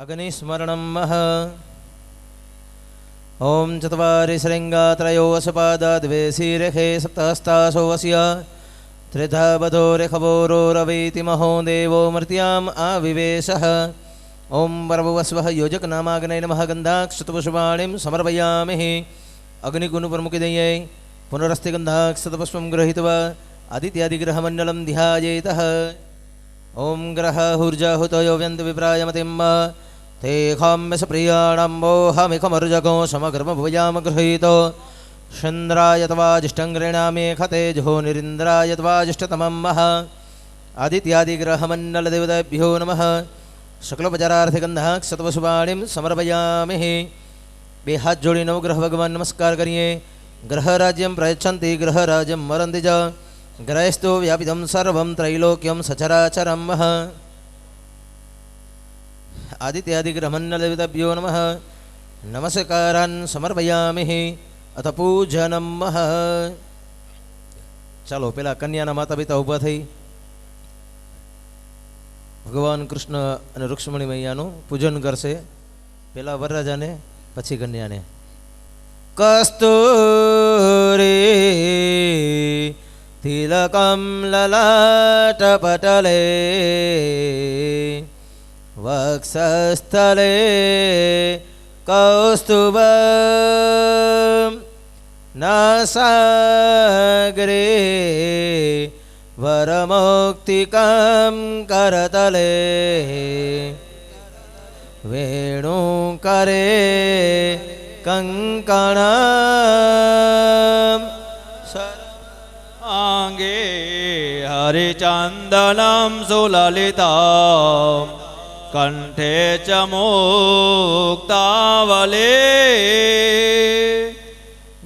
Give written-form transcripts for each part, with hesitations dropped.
अग्निस्मरणं मह ओं चत्वारि शृङ्गात्रयो वसपादा द्वे शीरखे सप्तहस्तासो वस्य त्रिधा बधो रेखवोरोरवीति महो देवो मर्त्याम् आविवेशः ओं परभुवस्वः योजकनामाग्नये नमः गन्धाक्षतपुष्पाणिं समर्पयामि अग्निकुणप्रमुखिदये पुनरस्ति गन्धाक्षतपुष्पं गृहीत्वा आदित्यादिग्रहमण्डलं ध्यायेतः ओं ग्रहहुर्जाहुतयो व्यन्तविप्रायमतिं ते खाम्यसप्रियाणां मोहमिखमर्जगो समग्रमभुजाम गृहीतो चन्द्राय त्वाजिष्ठं गृह्णामि खतेजो निरिन्द्राय त्वाजिष्ठतमं मह आदित्यादिग्रहमण्डलदेवताभ्यो नमः शुक्लोपचारार्थिगन्धाक्षतपुष्पाणिं समर्पयामि बे हाथ जोड़ी नवग्रह भगवान नमस्कार करिए ग्रहराज्यं प्रयच्छन्ति ग्रहराज्यं मरन्ति च ग्रहस्थो व्यापितं सर्वं त्रैलोक्यं सचराचरं मह आदित्यादिग्रहमण्डलदेवताभ्यो नमः नमस्कारान् समर्पयामि अथ पूजनं मह ચાલો પેલા કન્યાના માતા પિતા ઊભા થઈ ભગવાન કૃષ્ણ અને રુક્ષ્મણી મૈયાનું પૂજન કરશે. પેલા વરરાજાને પછી કન્યાને. કસ્તુરી તિલકમ લલાટપટલે વક્ષસ્થલે કૌસ્તુભં નાસાગ્રે વરમૌક્તિકં કરતલે વેણુકરે કંકણં આંગે હરિચંદनं સુલલિतं કંઠે ચ મુક્તાવલે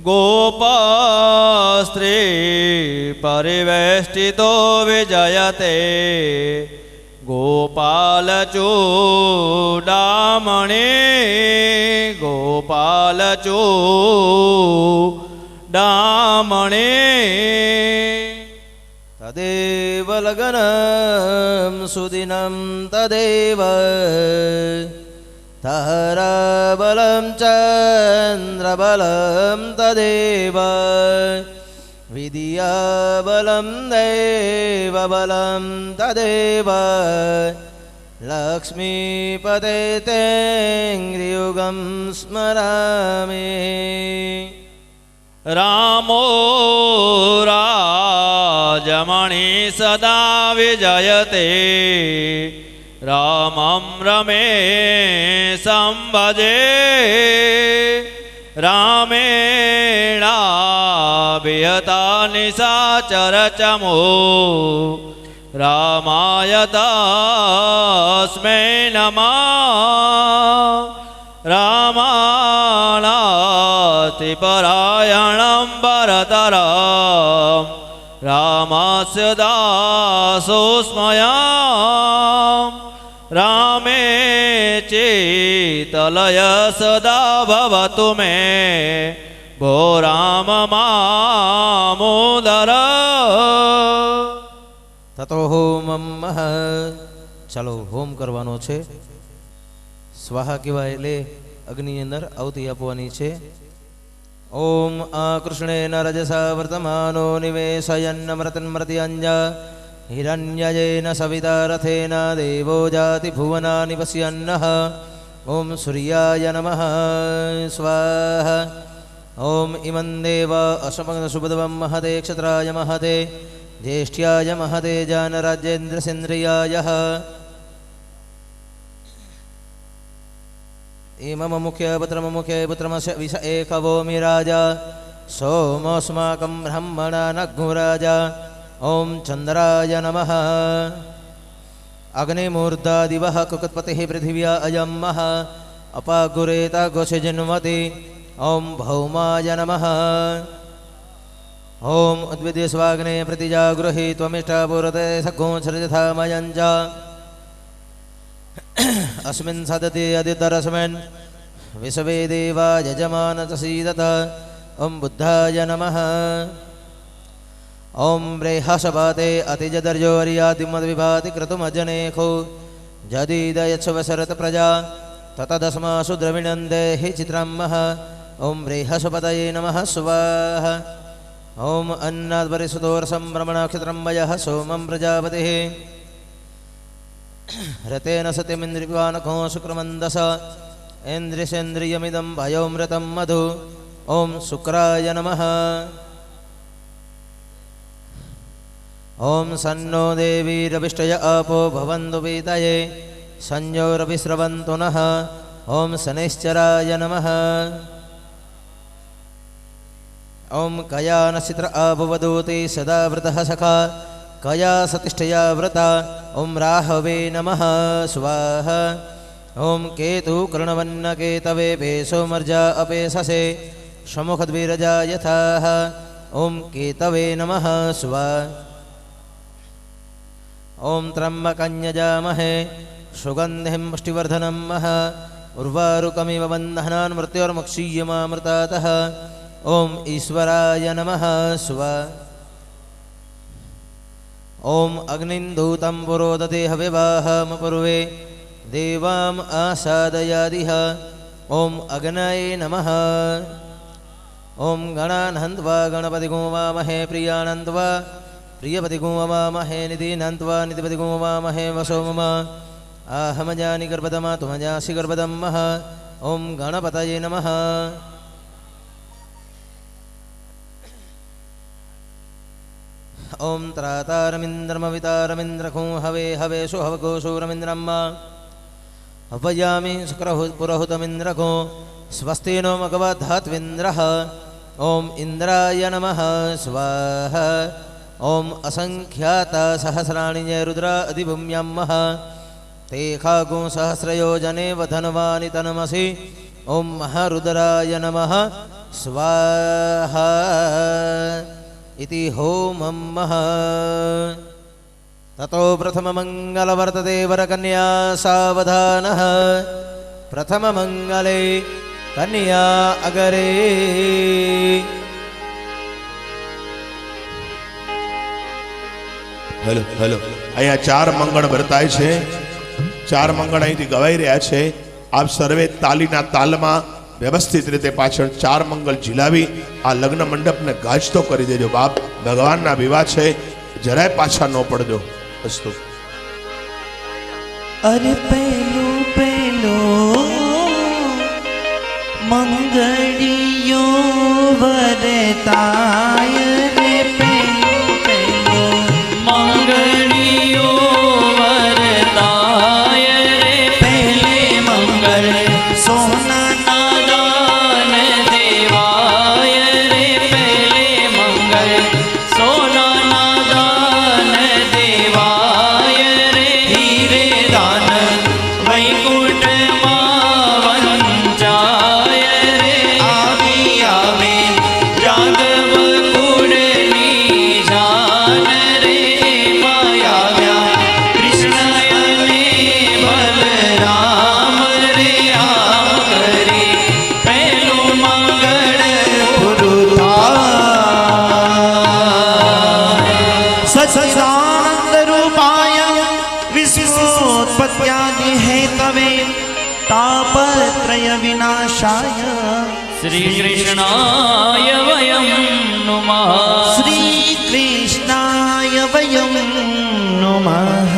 गोपस्त्री परिवेष्टितो विजयते गोपालचूडामणि गोपालचूडामणि तदेव लगनं सुदिनं तदेव ताराबलं चन्द्रबलं तदेव विद्याबलं देवबलं तदेव लक्ष्मीपते तेङ्ग्रियुगं स्मरामि. रामो राजमणि सदा विजयते रामं रमेशं भजे रामेणाभिहता निशाचरचमो रामाय तस्मै नमः. रामानातिपरायणं भरतरं रामस्य दासोऽस्म्यहम् रामे चेतलय सदा भवतु मे भो राम मामोदर. તતો હોમં મહ. ચાલો હોમ કરવાનો છે. સ્વાહા કહેવાય એટલે અગ્નિની અંદર આહુતિ આપવાની છે. ઓમ આ કૃષ્ણેન રજસા વર્તમાનો નિવેશયન્નમૃતન્મૃત્યંજ हिरण्यजेन सविता रथेन देवो जाति भुवनानि पश्यन्नः. ओं सूर्याय नमः स्वाहा. ओं इमं देव अशमग्नशुभदवं महते क्षत्राय महते ज्येष्ठ्याय महते जानराजेन्द्रसेन्द्रियायः. इमं मुख्य पुत्रमस्य विष एकवोमि राजा सोमोऽस्माकं ब्रह्मणा नग्मुराजा. ओं चंद्राय नमः. अग्निमूर्धादिवः कुकुत्पतिः पृथिव्या अयं मह अपागुरेता गोषजन्मति. ओं भौमाय नमः. ओं उद्विद्य स्वाग्ने प्रतिजागृहि त्वमिष्टापूरते सघोंसृजथामयञ्च अस्मिन् सदति अदितरस्मिन् विश्वे देवा यजमानतसीदत. ओं बुद्धाय नमः. ओं ब्रेहसपाते अतिजदर्जोर्यादिमद्विभाति क्रतुमजनेखो जदीदयच्छवसरत प्रजा ततदस्मासु द्रविणन्दे हि चित्रम्मः ॐ बृहस्पतये नमः स्वाहा ॐ अन्नाद्परिसुतोरसं ब्रह्मणाक्षत्रं वयः सोमं प्रजापतिः रतेन सत्यमिन्द्रिवानको शुक्रमन्दस इन्द्रिसेन्द्रियमिदं भयोमृतं मधु ॐ शुक्राय नमः ॐ सन्नो देवीरविष्टय आपो भवन्तु पीतये संयोरविस्रवन्तु नः ॐ शनैश्चराय नमः ॐ कया नक्षत्र आभवदूते सदा व्रतः सखा कया सतिष्ठया व्रता ॐ राहवे नमः स्वाहा ॐ केतु कर्णवन्नकेतवे भेषोमर्जा अपेशसे शमुखद्विरजा यथाः ॐ केतवे नमः स्वाहा ॐ त्र्यम्बकन्यजामहे सुगन्धिं पुष्टिवर्धनं मह उर्वारुकमिव बन्धनान् मृत्योर्मुक्षीयमामृतातः ॐ ईश्वराय नमः स्वाहा ॐ अग्निन्दूतं पुरोदते हविवाहमपूर्वे देवाम् आसादयादिह ॐ अग्नये नमः ॐ गणान्हन्त्वा गणपतिगो वामहे प्रियानन्त्वा प्रियपतिगो वामहे निधिनन्त्वा निधिपतिगो वामहे वसो मम आहमजानि गर्भदमा तुमजासि गर्भदम्मः ॐ गणपतये नमः ॐ त्रातारमिन्द्रमवितारमिन्द्रखो हवे हवेषु हवघोषूरमिन्द्रम् हवयामि शुक्रहुपुरहुतमिन्द्रखो स्वस्ति नो मघवधात्विन्द्रः ॐ इन्द्राय नमः स्वाहा ॐ असङ्ख्याता सहस्राणि जय रुद्र अधिभूम्यम्मः ते खागो सहस्रयोजने वधनवानि तनमसि ॐ महारुद्राय नमः स्वाहा इति होमम्मः ततो प्रथममङ्गलवर्तते वरकन्या सावधानः प्रथममङ्गले कन्या अगरे हेलो हेलो अहिया चार मंगल वर्ताय छे चार मंगल અહીંથી ગવાઈ રહ્યા છે આપ સર્વે તાલીના તાલમાં વ્યવસ્થિત રીતે પાછળ ચાર મંગલ ઝીલાવી આ લગ્ન મંડપને ગાજતો કરી દેજો બાપ ભગવાનના વિવાહ છે જરાય પાછા ન પડજો અસ્તુ अरे पेलो पेलो मंगलियो वरताय रे पेलो पेलो मंगलियो वरताय रे पहले मंगल सोना नादान देवाय रे पहले मंगल सोना नादान देवाय रे हीरे दान वैकुंठ वंचाय रे आवी आवे जागव कुड़नी जान रे मायाव्या कृष्ण ने बलराम रे आगरे पहलो मंगल सच्चिदानंद रूपाय विश्वोत्पत्त्यादि हेतवे तापत्रय विनाशाय श्री कृष्णाय वयं नुमः श्री कृष्णाय वयं नुमः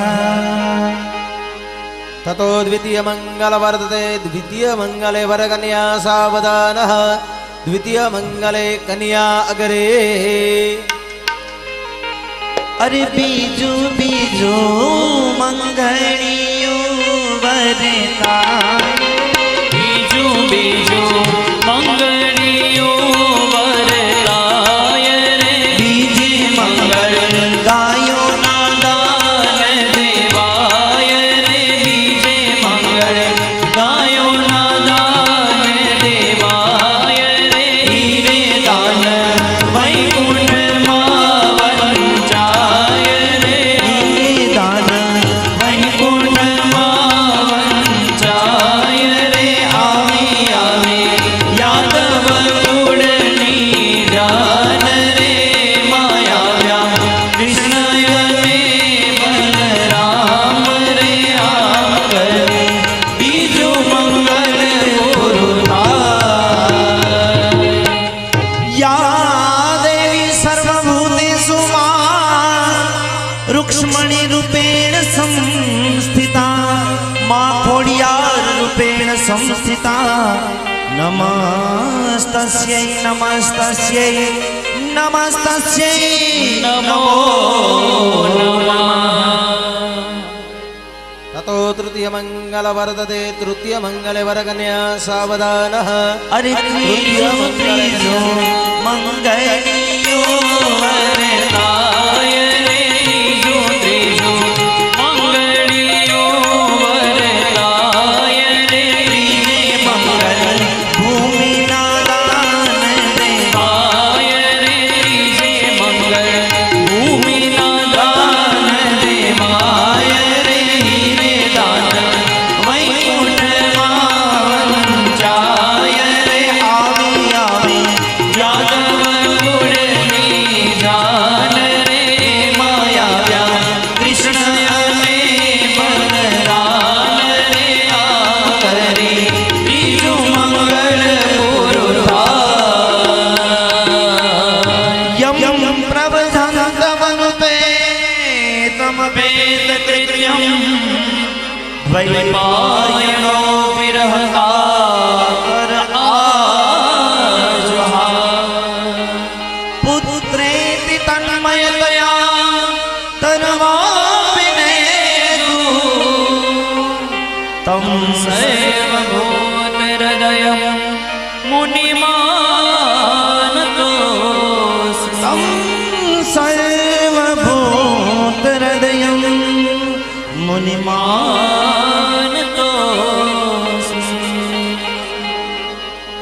ततो द्वितीयमङ्गलवर्तते द्वितीयमङ्गले वरकन्या सावधानः द्वितीयमङ्गले कन्या अग्रे अरे बीजू बीजू मंगलियो वरताय बीजू बीजू मंगलियो वरताय रे बीजे मंगल गायो नादान देवाय रे बीजे मंगल गायो नादान देवाय रे हीरे दान वैकुंठ वंचाय रे दान वैकुंठ वंचाय रूपेण संस्थिता नमस्तस्यै नमस्तस्यै नमस्तस्यै नमो नमः ततो तृतीय मंगल वर्तते तृतीय मंगले वरकन्या सावधानः अरे त्रियो मंगलियो वरदाय रे त्रिजो मंगलियो वरदाय रे त्रिजे मंगल भूमि नादान देवाय रे त्रिजे मंगल भूमि नादान देवाय रे हीरे दान वैकुंठ मावंचाय रे आवे आवे यादव कुळनी जान रे माया व्यान कृष्ण में बलराम रे आकरे त्रिजु मंगल पुरुषाय यम प्रवधन्तमनुपे तम वेद कृत्यं वैपायनो विरहकार आजुहा पुत्रेति तन्मयतया तन्वापिनेतु तं सर्वभूतहृदयं मुनिमानतोऽस्मि सर्वभूतहृदयं मानतोऽस्मि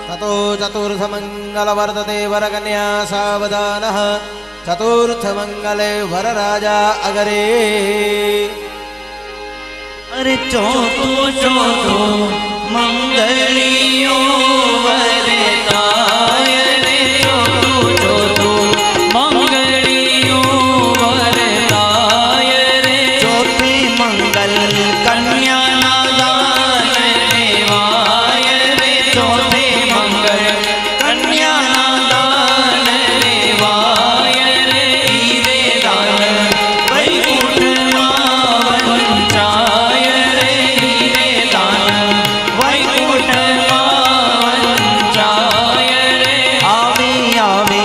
ततो चतुर्थ मंगल वर्तते वरकन्या सावधानः चतुर्थ मंगले वरराजा अगरे अरे चौथो चौथो मंगलियो वरदाय रे चौथो मंगलियो वरदाय रे चौथे मंगल कन्या नादान देवाय रे चौथे मंगल कन्या नादान देवाय रे हीरे दान वैकुंठ मावंचाय रे हीरे दान वैकुंठ मावंचाय रे आवे आवे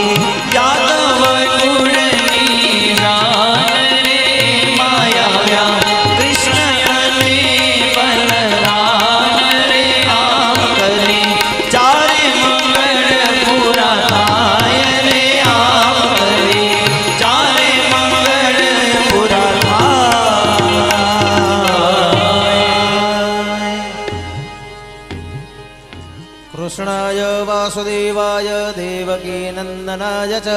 यादव कुळनी जान रे माया व्यान कृष्ण में बलराम रे आकरे चारे मंगल पूरा थाय रे आकरे चारे मंगल पूरा थाय कृष्णाय वासुदेवाय देवकी नंदनाय च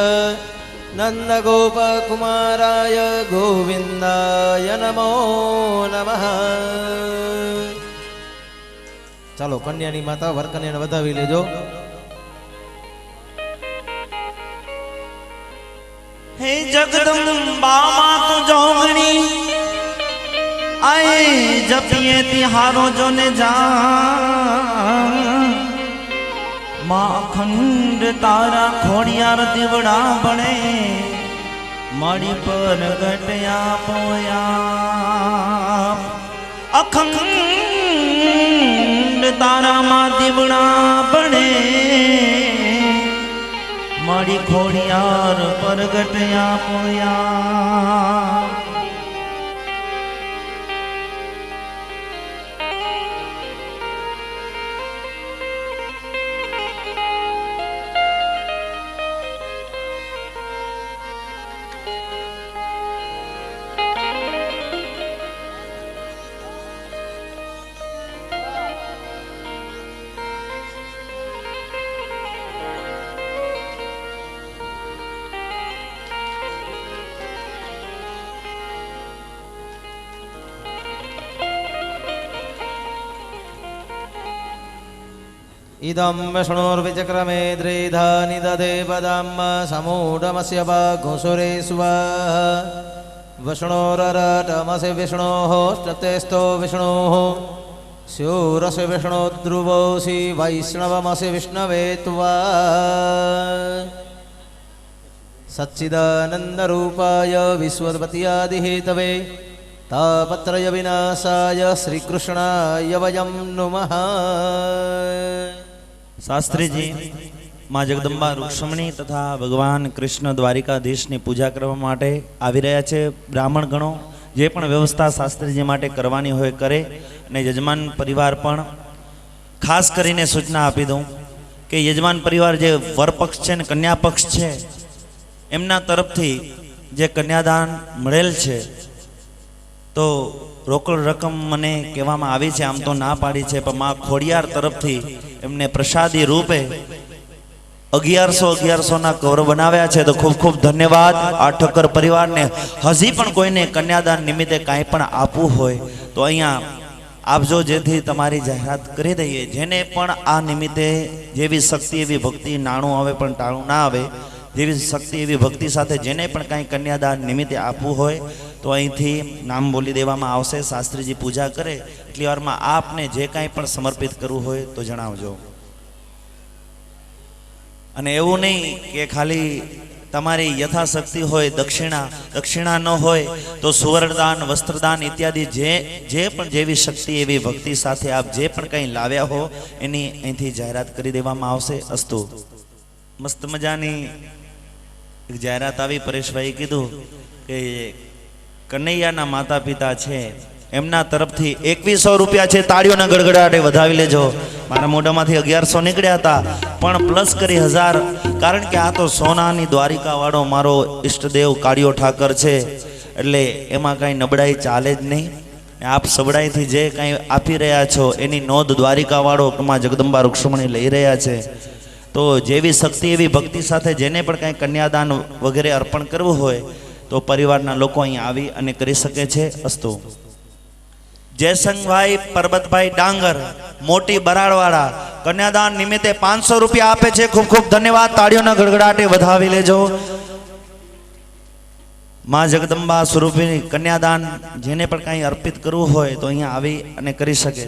नंदगोपकुमाराय गोविंदाय नमो नमः ચાલો કન્યાની માતા વરકન્યાને વધાવી લેજો हे जगदम्बा माँ तू जोगणी आए जपिए तिहारो जो ने जा माँ अखंड तारा खोड़ियार दिवड़ा बने माड़ी पर गटया पोया अखंड तारा माँ दिवड़ा बने माड़ी खोड़ियार पर गटया पोया इदं विष्णुर्विचक्रमे द्रेधानि दधे पदं समूढमस्य बाघुसुरे स्वाहा विष्णोररटमसि विष्णोः ष्टतेस्तो विष्णोः स्योरसि विष्णोद्रुवोऽसि वैष्णवमसि विष्णवे त्वा सच्चिदानन्दरूपाय विश्वपत्यादिहेतवे તાપત્રય વિનાશાય શ્રીકૃષ્ણાય વયમ નુમઃ. શાસ્ત્રીજી માં જગદંબા રૂક્ષ્મણી તથા ભગવાન કૃષ્ણ દ્વારિકાધીશની પૂજા કરવા માટે આવી રહ્યા છે. બ્રાહ્મણ ગણો જે પણ વ્યવસ્થા શાસ્ત્રીજી માટે કરવાની હોય કરે, અને યજમાન પરિવાર પણ ખાસ કરીને સૂચના આપી દઉં કે યજમાન પરિવાર જે વરપક્ષ છે ને કન્યા પક્ષ છે એમના તરફથી જે કન્યાદાન મળેલ છે તો રોકડ રકમ મને કહેવામાં આવી છે, આમ તો ના પાડી છે, પણ માં ખોડિયાર તરફથી એમને પ્રસાદી રૂપે 1100 ના કવર બનાવ્યા છે. તો ખૂબ ખૂબ ધન્યવાદ આ ઠક્કર પરિવારને. હજી પણ કોઈને કન્યાદાન નિમિત્તે કાંઈ પણ આપવું હોય તો અહીંયા આપજો, જેથી તમારી જાહેરાત કરી દઈએ. જેને પણ આ નિમિત્તે જેવી શક્તિ એવી ભક્તિ, નાણું આવે પણ ટાણું ના આવે, જેવી શક્તિ એવી ભક્તિ સાથે જેને પણ કાંઈ કન્યાદાન નિમિત્તે આપવું હોય તો અહીંથી નામ બોલી દેવામાં આવશે. શાસ્ત્રીજી પૂજા કરે એટલી વારમાં આપને જે કાંઈ પણ સમર્પિત કરવું હોય તો જણાવજો. અને એવું નહીં કે ખાલી તમારી યથાશક્તિ હોય દક્ષિણા ન હોય તો સુવર્ણદાન, વસ્ત્રદાન ઇત્યાદિ જે પણ જેવી શક્તિ એવી ભક્તિ સાથે આપ જે પણ કંઈ લાવ્યા હો એની અહીંથી જાહેરાત કરી દેવામાં આવશે. અસ્તુ. મસ્ત મજાની એક જાહેરાત આવી. પરેશભાઈ કીધું કે કનૈયાના માતા પિતા છે એમના તરફથી 2100 રૂપિયા છે. તાળીઓના ગડગડાટે વધાવી લેજો. મારા મોઢામાંથી 1100 નીકળ્યા હતા પણ પ્લસ કરી 1000, કારણ કે આ તો સોનાની દ્વારિકા વાળો મારો ઈષ્ટદેવ કાળિયો ઠાકર છે એટલે એમાં કાંઈ નબળાઈ ચાલે જ નહીં. આપ સબડાઈથી જે કાંઈ આપી રહ્યા છો એની નોંધ દ્વારિકા વાળો માં જગદંબા રૂક્ષ્મણી લઈ રહ્યા છે. તો જેવી શક્તિ એવી ભક્તિ સાથે જેને પણ કાંઈ કન્યાદાન વગેરે અર્પણ કરવું હોય તો પરિવારના લોકો અહીં આવી અને કરી શકે છે. અસ્તુ. જયસંગભાઈ પરબતભાઈ ડાંગર મોટી બરાડવાળા કન્યાદાન નિમિત્તે 500 રૂપિયા આપે છે. ખૂબ ખૂબ ધન્યવાદ. તાળીઓના ગડગડાટે વધાવી લેજો. માં જગદંબા સ્વરૂપી કન્યાદાન જેને પણ કાંઈ અર્પિત કરવું હોય તો અહીંયા આવી અને કરી શકે છે.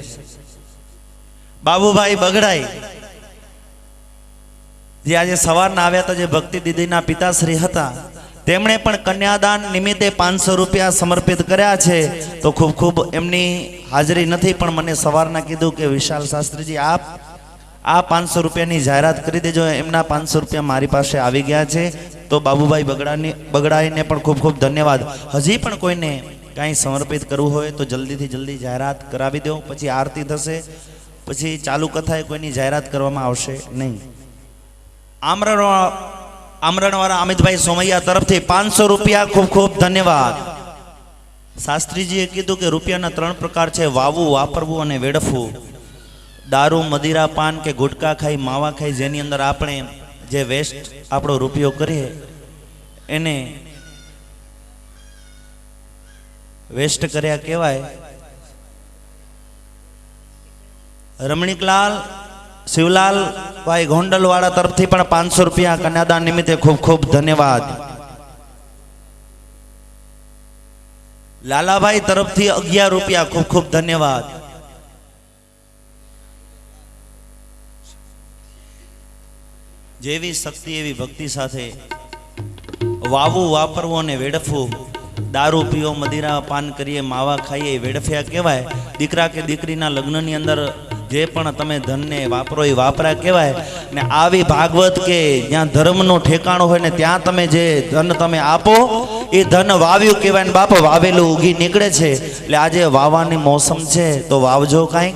બાબુભાઈ બગડાઈ જે આજે સવારના આવ્યા હતા, જે ભક્તિ દીદીના પિતાશ્રી હતા, તેમણે પણ કન્યાદાન નિમિત્તે 500 રૂપિયા સમર્પિત કર્યા છે. તો ખૂબ ખૂબ એમની હાજરી નથી પણ મને સવારના કીધું કે વિશાલ શાસ્ત્રીજી આપ આ 500 રૂપિયાની જાહેરાત કરી દેજો. એમના 500 રૂપિયા મારી પાસે આવી ગયા છે. તો બાબુભાઈ બગડાઈને પણ ખૂબ ખૂબ ધન્યવાદ. હજી પણ કોઈને કાંઈ સમર્પિત કરવું હોય તો જલ્દીથી જલ્દી જાહેરાત કરાવી દો. પછી આરતી થશે, પછી ચાલુ કથાએ કોઈની જાહેરાત કરવામાં આવશે નહીં. આમરણવાળા અમિતભાઈ સોમૈયા તરફથી 500 રૂપિયા. ખૂબ ખૂબ ધન્યવાદ. શાસ્ત્રીજીએ કીધું કે રૂપિયાના 3 પ્રકાર છે: વાવવું, વાપરવું અને વેડફવું. દારૂ, મદિરા, પાન કે ગુટકા ખાઈ, માવા ખાઈ, જેની અંદર આપણે જે વેસ્ટ આપણો રૂપિયો કરીએ એને વેસ્ટ કર્યા કહેવાય. રમણીકલાલ શિવલાલ ભાઈ ગોંડલવાળા તરફથી પણ 500 રૂપિયા કન્યાદાન નિમિત્તે ખૂબ ખૂબ ધન્યવાદ. લાલાભાઈ તરફથી 11 રૂપિયા. ખૂબ ખૂબ ધન્યવાદ. જેવી શક્તિ એવી ભક્તિ સાથે વાવવું, વાપરવું અને વેડફવું. દારૂ પીવો, મદિરા પાન કરીએ, માવા ખાઈએ, વેડફ્યા કહેવાય. દીકરા કે દીકરીના લગ્નની અંદર જે પણ તમે ધનને વાપરો એ વાપરા કહેવાય. ને આવી ભાગવત કે જ્યાં ધર્મનું ઠેકાણું હોય ને ત્યાં તમે જે ધન તમે આપો એ ધન વાવ્યું કહેવાય. ને બાપ વાવેલું ઉગી નીકળે છે. એટલે આજે વાવવાની મોસમ છે તો વાવજો કાંઈ.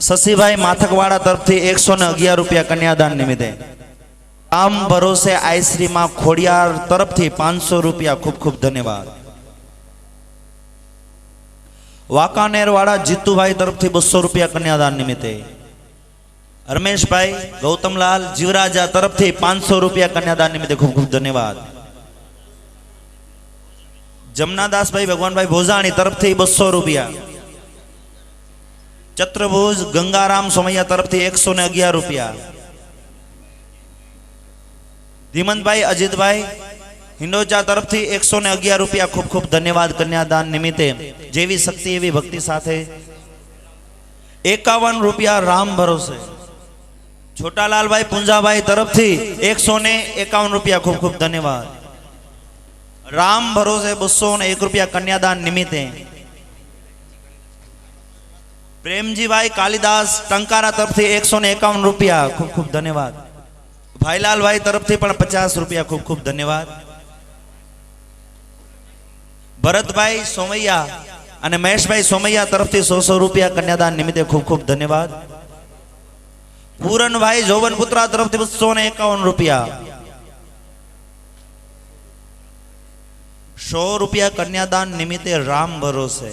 શશીભાઈ માથકવાળા તરફથી 111 રૂપિયા કન્યાદાન નિમિત્તે. આમ ભરોસે આઈશ્રી માં ખોડિયાર તરફથી 500 રૂપિયા. ખૂબ ખૂબ ધન્યવાદ. વાંકાનેર વાળા જીતુભાઈ તરફથી 200 રૂપિયા કન્યાદાન નિમિત્તે. રમેશભાઈ ગૌતમલાલ જીવરાજા તરફથી 500 રૂપિયા કન્યાદાન નિમિત્તે. ખૂબ ખૂબ ધન્યવાદ. જમનાદાસભાઈ ભગવાનભાઈ ભોજાણી તરફથી 200 રૂપિયા. ચત્રભુજ ગંગારામ સોમૈયા તરફથી 111 રૂપિયા. ધીમંતભાઈ અજીતભાઈ હિંડોચા તરફથી 111 રૂપિયા. ખૂબ ખૂબ ધન્યવાદ. કન્યાદાન નિમિત્તે જેવી શક્તિ એવી ભક્તિ સાથે 51 રૂપિયા રામ ભરોસે. છોટાલાલભાઈ પુંજાભાઈ તરફથી 151 રૂપિયા. ખૂબ ખૂબ ધન્યવાદ. રામ ભરોસે 201 રૂપિયા કન્યાદાન નિમિત્તે. પ્રેમજીભાઈ કાલિદાસ ટંકારા તરફથી 151 રૂપિયા, ખૂબ ખૂબ ધન્યવાદ. ભાઈલાલભાઈ તરફથી પણ 50 રૂપિયા, ખૂબ ખૂબ ધન્યવાદ. ભરતભાઈ સોમૈયા અને મહેશભાઈ સોમૈયા તરફથી 100 રૂપિયા કન્યાદાન નિમિત્તે, ખૂબ ખૂબ ધન્યવાદ. પૂરનભાઈ જોવનપુત્રા તરફથી 251 રૂપિયા. 100 રૂપિયા કન્યાદાન નિમિત્તે રામ ભરોસે.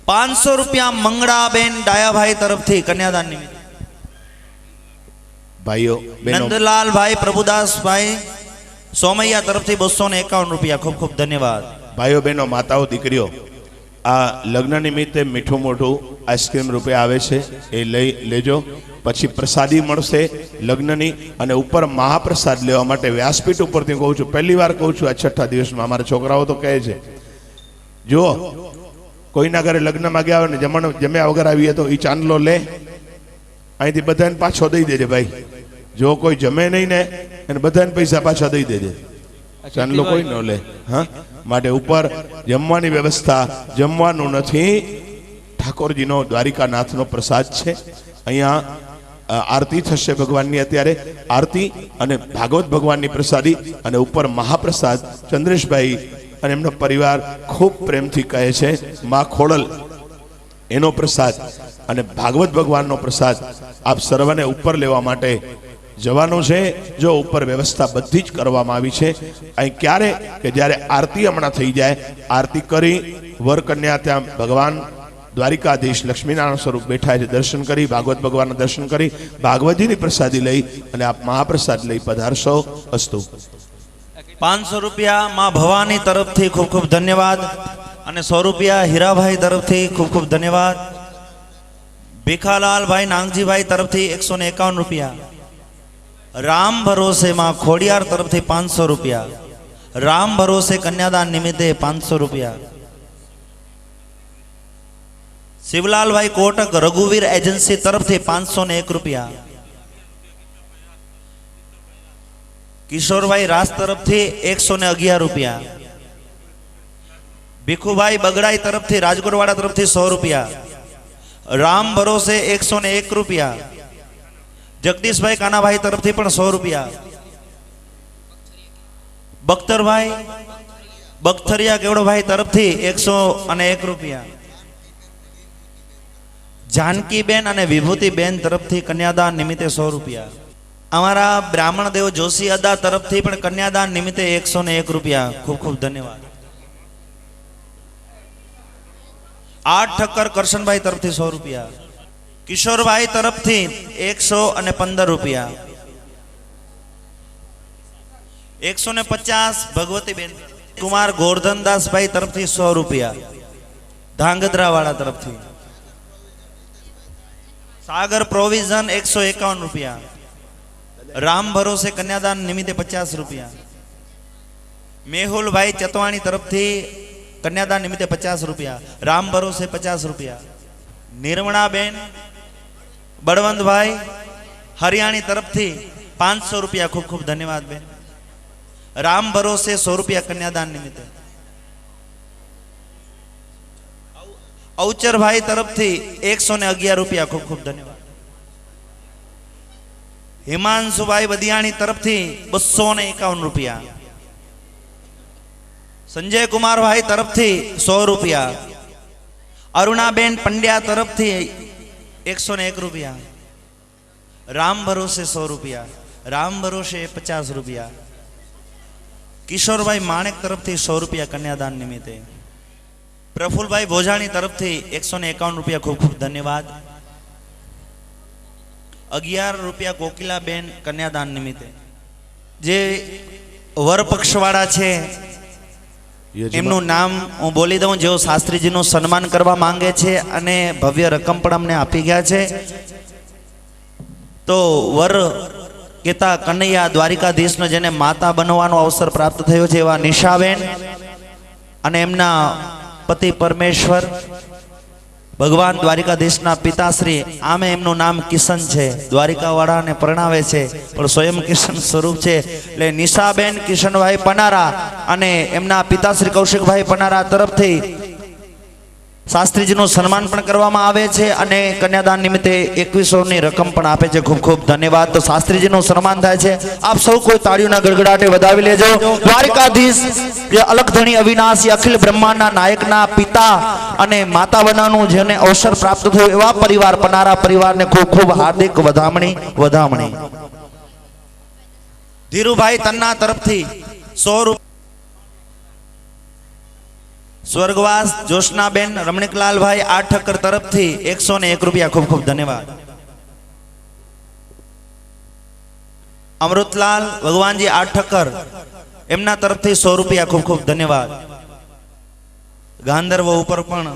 500 રૂપિયા મંગળાબેન ડાયાભાઈ તરફથી કન્યાદાન નિમિત્તે. ભાઈઓ બહેનો, નંદલાલભાઈ પ્રભુદાસભાઈ સોમૈયા તરફથી 251 રૂપિયા, ખૂબ ખૂબ ધન્યવાદ. ભાઈઓ બહેનો, માતાઓ દીકરીઓ, આ લગ્ન નિમિત્તે મીઠું મોઢું આઈસ્ક્રીમ રૂપે આવે છે, એ લઈ લેજો. પછી પ્રસાદી મળશે લગ્નની, અને ઉપર મહાપ્રસાદ લેવા માટે વ્યાસપીઠ ઉપરથી કહું છું, પહેલી વાર કહું છું આ 6ઠા દિવસમાં. અમારા છોકરાઓ તો કહે છે, જુઓ કોઈના ઘરે લગ્નમાં ગયા હોય ને જમ્યા વગર આવીએ તો એ ચાંદલો લે, અહીંથી બધાને પાછો દઈ દેજે ભાઈ. જો કોઈ જમે નહીં ને એને બધાને પૈસા પાછા દઈ દેજે, ચાંદલો કોઈ ન લે. હા, માટે ઉપર જમવાની વ્યવસ્થા, જમવાનું નથી, ઠાકોરજીનો દ્વારિકાનાથનો પ્રસાદ છે. અહીંયા આરતી થશે ભગવાનની, અત્યારે આરતી અને ભાગવત ભગવાનની પ્રસાદી, અને ઉપર મહાપ્રસાદ. ચંદ્રેશભાઈ અને એમનો પરિવાર ખૂબ પ્રેમથી કહે છે મા ખોડલ, એનો પ્રસાદ અને ભાગવત ભગવાનનો પ્રસાદ આપ સર્વને ઉપર લેવા માટે જવાનું છે. જો ઉપર વ્યવસ્થા બધી જ કરવામાં આવી છે. અહીં ક્યારે કે જ્યારે આરતી હમણાં થઈ જાય, આરતી કરી વર કન્યા ત્યાં ભગવાન દ્વારિકાધીશ લક્ષ્મીનારાયણ સ્વરૂપ બેઠા છે, દર્શન કરી ભાગવત ભગવાનના દર્શન કરી ભાગવતજીની પ્રસાદી લઈ અને આપ મહાપ્રસાદ લઈ પધારશો. અસ્તુ. 500 રૂપિયા માં ભવાની તરફથી, ખૂબ ખૂબ ધન્યવાદ. અને 100 રૂપિયા હીરાભાઈ તરફથી, ખૂબ ખૂબ ધન્યવાદ. ભીખાલાલભાઈ નાંગજીભાઈ તરફથી 151 રૂપિયા. રામ ભરોસે માં ખોડિયાર તરફથી 500 રૂપિયા. રામ ભરોસે કન્યાદાન નિમિત્તે 500 રૂપિયા. શિવલાલભાઈ કોટક રઘુવીર એજન્સી તરફથી 501 રૂપિયા. કિશોરભાઈ રાસ તરફથી 111 રૂપિયા. ભીખુભાઈ બગડાઈ તરફથી રાજકોટવાડા તરફથી 100 રૂપિયા. રામ ભરોસે 101 રૂપિયા. જગદીશભાઈ કાનાભાઈ તરફથી પણ 100 રૂપિયા. બખ્તરભાઈ બખ્તરિયા કેવડોભાઈ તરફથી 101 રૂપિયા. જાનકીબેન અને વિભૂતિબેન તરફથી કન્યાદાન નિમિત્તે 100 રૂપિયા. અમારા બ્રાહ્મણ દેવ જોશી અદા તરફથી પણ કન્યાદાન નિમિત્તે 101 રૂપિયા. ખૂબ ખૂબ ધન્યવાદ. 8 ઠક્કર કરશનભાઈ તરફથી 100 રૂપિયા. કિશોરભાઈ તરફથી 115 રૂપિયા. 150 ભગવતીબેન કુમાર ગોરધનદાસભાઈ તરફથી 100 રૂપિયા. ધાંગધ્રા વાળા તરફથી. સાગર પ્રોવિઝન 151 રૂપિયા. રામ ભરોસે કન્યાદાન નિમિત્તે 50 રૂપિયા. મેહુલભાઈ ચતવાણી તરફથી કન્યાદાન નિમિત્તે 50 રૂપિયા. રામ ભરોસે 50 રૂપિયા. નિર્મણાબેન બળવંતભાઈ હરિયાણી તરફથી 500 રૂપિયા. ખૂબ ખૂબ ધન્યવાદ બેન. રામ ભરોસે 100 રૂપિયા કન્યાદાન નિમિત્તે. અવચરભાઈ તરફથી 111 રૂપિયા. ખૂબ ખૂબ ધન્યવાદ. હિમાંશુભાઈ બદિયાણી તરફથી 251 રૂપિયા. સંજય કુમારભાઈ તરફથી 100 રૂપિયા. અરુણાબેન પંડ્યા તરફથી 101 રૂપિયા. રામ ભરોસે 100 રૂપિયા. રામ ભરોસે 50 રૂપિયા. કિશોરભાઈ માણેક તરફથી 100 રૂપિયા કન્યાદાન નિમિત્તે. પ્રફુલભાઈ ભોજાણી તરફથી 151 રૂપિયા. ખૂબ ખૂબ ધન્યવાદ. 11 રૂપિયા કોકિલાબેન કન્યાદાન નિમિત્તે. જે વર પક્ષવાળા છે એમનું નામ હું બોલી દઉં, જેઓ શાસ્ત્રીજીનું સન્માન કરવા માંગે છે અને ભવ્ય રકમ પણ અમને આપી ગયા છે. તો વર કેતા કનૈયા દ્વારિકાધીશનો જેને માતા બનવાનો અવસર પ્રાપ્ત થયો છે એવા નિશાબેન અને એમના પતિ પરમેશ્વર ભગવાન દ્વારિકાધીશના પિતાશ્રી આમે એમનું નામ કિશન છે, દ્વારિકાવાળાને પરણાવે છે પણ સ્વયં કિશન સ્વરૂપ છે. એટલે નિશાબેન કિશનભાઈ પનારા અને એમના પિતાશ્રી કૌશિકભાઈ પનારા તરફથી શાસ્ત્રીજીનું સન્માન પણ કરવામાં આવે છે અને કન્યાદાન નિમિત્તે 2100ની રકમ પણ આપે છે. ખૂબ ખૂબ ધન્યવાદ. તો શાસ્ત્રીજીનું સન્માન થાય છે. આપ સૌ કોઈ તાળીઓના ગડગડાટે વધાવી લેજો. દ્વારિકાધીશ અલખધણી અવિનાશી અખિલ બ્રહ્માંડના નાયકના પિતા અને માતા બનવાનું જેને અવસર પ્રાપ્ત થયો એવા પરિવાર પનારા પરિવારને ખૂબ ખૂબ હાર્દિક વધામણી. ધીરુભાઈ તન્ના તરફથી 100 રૂપિયા. સ્વર્ગવાસ જોશનાબેન રમણીકલાલભાઈ 8 ઠક્કર તરફથી 101 રૂપિયા. ખૂબ ખૂબ ધન્યવાદ. અમૃતલાલ ભગવાનજી 8 ઠક્કર એમના તરફથી 100 રૂપિયા. ખૂબ ખૂબ ધન્યવાદ. ગાંધર્વ ઉપર પણ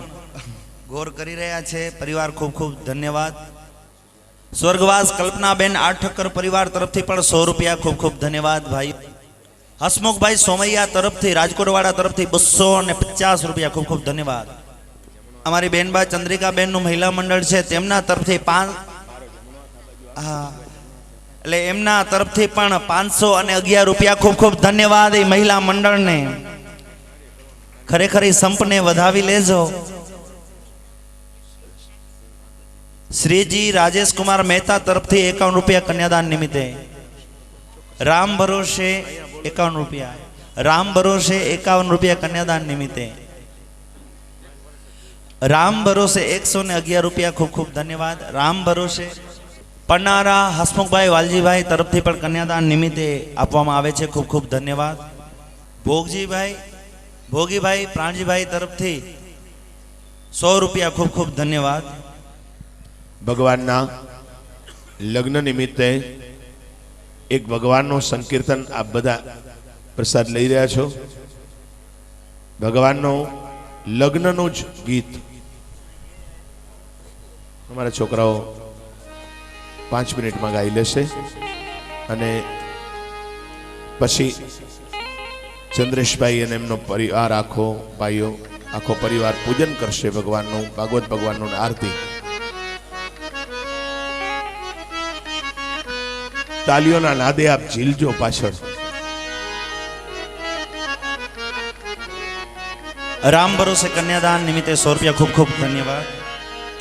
ગોર કરી રહ્યા છે પરિવાર. ખૂબ ખૂબ ધન્યવાદ. સ્વર્ગવાસ કલ્પનાબેન 8 ઠક્કર પરિવાર તરફથી પણ 100 રૂપિયા. ખૂબ ખૂબ ધન્યવાદ ભાઈ. હસમુખભાઈ સોમૈયા તરફથી રાજકોટવાળા તરફથી 250 રૂપિયા. ખૂબ ખૂબ ધન્યવાદ. અમારી બેનબા ચંદ્રિકાબેનનું મહિલા મંડળ છે તેમના તરફથી એટલે એમના તરફથી પણ 511 રૂપિયા. ખૂબ ખૂબ ધન્યવાદ એ મહિલા મંડળને. ખરેખર સંપને વધાવી લેજો. શ્રીજી રાજેશ કુમાર મહેતા તરફથી 51 રૂપિયા કન્યાદાન નિમિત્તે. રામ ભરોસે 51 રૂપિયા. રામ ભરોસે 51 રૂપિયા કન્યાદાન નિમિત્તે. રામ ભરોસે 111 રૂપિયા. ખૂબ ખૂબ ધન્યવાદ. રામ ભરોસે પન્નારા હસમુખભાઈ વાલજીભાઈ તરફથી પણ કન્યાદાન નિમિત્તે આપવામાં આવે છે. ખૂબ ખૂબ ધન્યવાદ. ભોગીભાઈ પ્રાણજીભાઈ તરફથી 100 રૂપિયા. ખૂબ ખૂબ ધન્યવાદ. ભગવાનના લગ્ન નિમિત્તે એક ભગવાનનું સંકીર્તન આપ બધા પ્રસાદ લઈ રહ્યા છો. ભગવાનનું લગ્નનું જ ગીત અમારા છોકરાઓ 5 મિનિટમાં ગાઈ લેશે અને પછી ચંદ્રેશભાઈ અને એમનો પરિવાર આખો ભાઈઓ આખો પરિવાર પૂજન કરશે ભગવાનનું, ભાગવત ભગવાનનું આરતી. તાલીઓના નાદે આપ ઝીલજો પાછળ. રામ ભરોસે કન્યાદાન નિમિત્તે 100 રૂપિયા. ખૂબ ખૂબ ધન્યવાદ.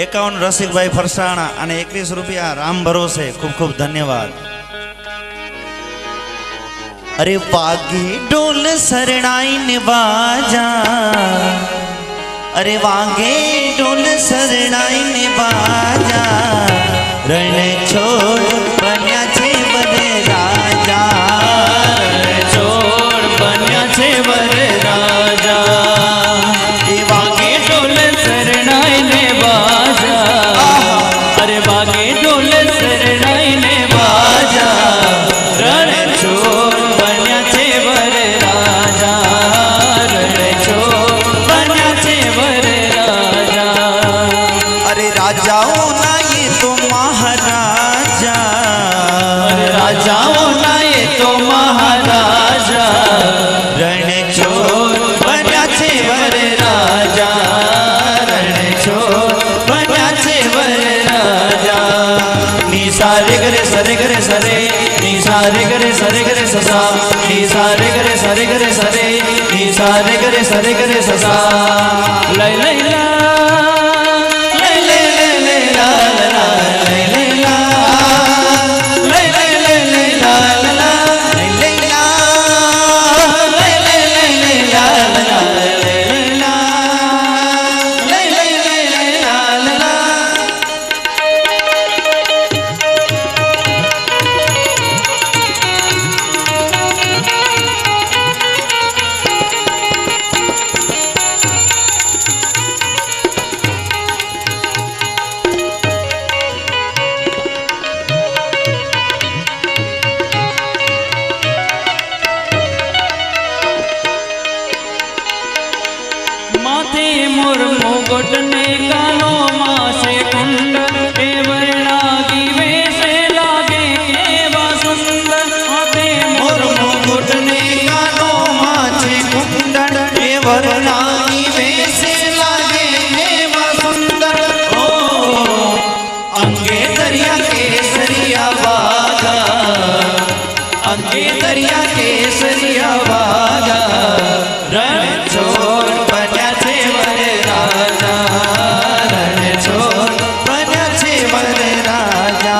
51 રસિકભાઈ ફરસાણા અને 21 રૂપિયા રામ ભરોસે. ખૂબ ખૂબ ધન્યવાદ. અરે વાગે ઢોલ શરણાઈ ને બાજા, અરે વાગે ઢોલ શરણાઈ ને બાજા, રણ છોડ બન્યા છે બધે રાજા, રણ છોડ બન્યા છે બધે રાજા. એ વાગે ઢોલ શરણાઈ ને બાજા, અરે વાગે ઢોલ શરણાઈ ને બાજા, રણ છોડ બન્યા છે બધે રાજા, રણ છોડ બન્યા છે બધે રાજા. અરે રાજાઓ ના ये तो महाराजा, अरे राजाओं ना ये तो महाराजा, रण छोड़ बन्या छे वरे राजा, रण छोड़ बन्या छे वरे राजा. नी सारे गरे सरे गरे सरे, नी सारे गरे सरे गरे ससा, नी सारे गरे सरे गरे सरे, नी सारे गरे सरे गरे ससा. लय लय ला मोर मुकुट ने कानो मासे कुंड, केवलागी वैसे लागे केवा सुंदर. हाथे मोर मुकुट ने कानो मासे कुंड, केवलागी वैसे लागे केवा सुंदर. वागे दरिया केसरिया वागा रणछोड़ बन्या छे वर राजा रणछोड़ बन्या छे वर राजा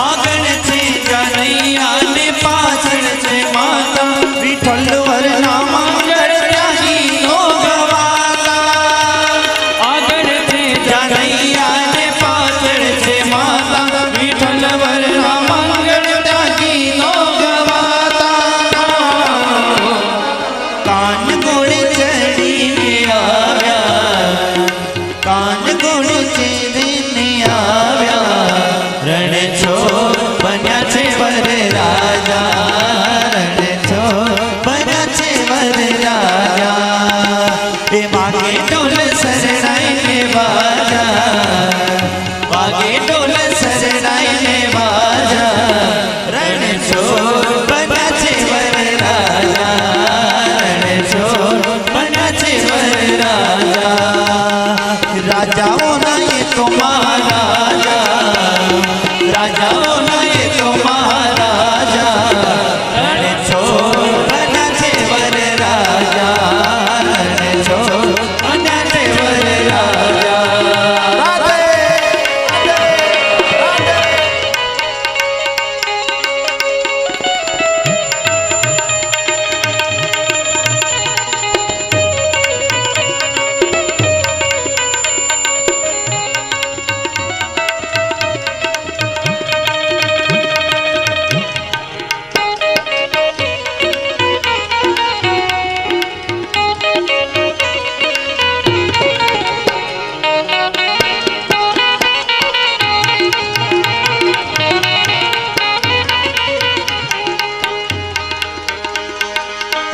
आगण छे कन्हैया ने पाछळ छे माता विठ्ठल वरना मंगल त्यागी नो गवाता आगण छे कन्हैया ने पाछळ छे माता विठ्ठल वरना मंगल त्यागी नो गवाता कान गोळे चढ़ीने आव्या कान गोळे चढ़ीने आव्या रणछोड़ बन्या छे वर राजा रणछोड़ बन्या छे वर राजा ए वागे ढोल शरणाई ने बाजा वागे ढोल शरणाई ने बाजा रणछोड़ बन्या छे वर राजा रणछोड़ बन्या छे वर राजा राजाओं ना ये तो महाराजा राजाओं ना ये तो महाराजा रणछोड़ बन्या छे वर राजा रणछोड़ बन्या छे वर राजा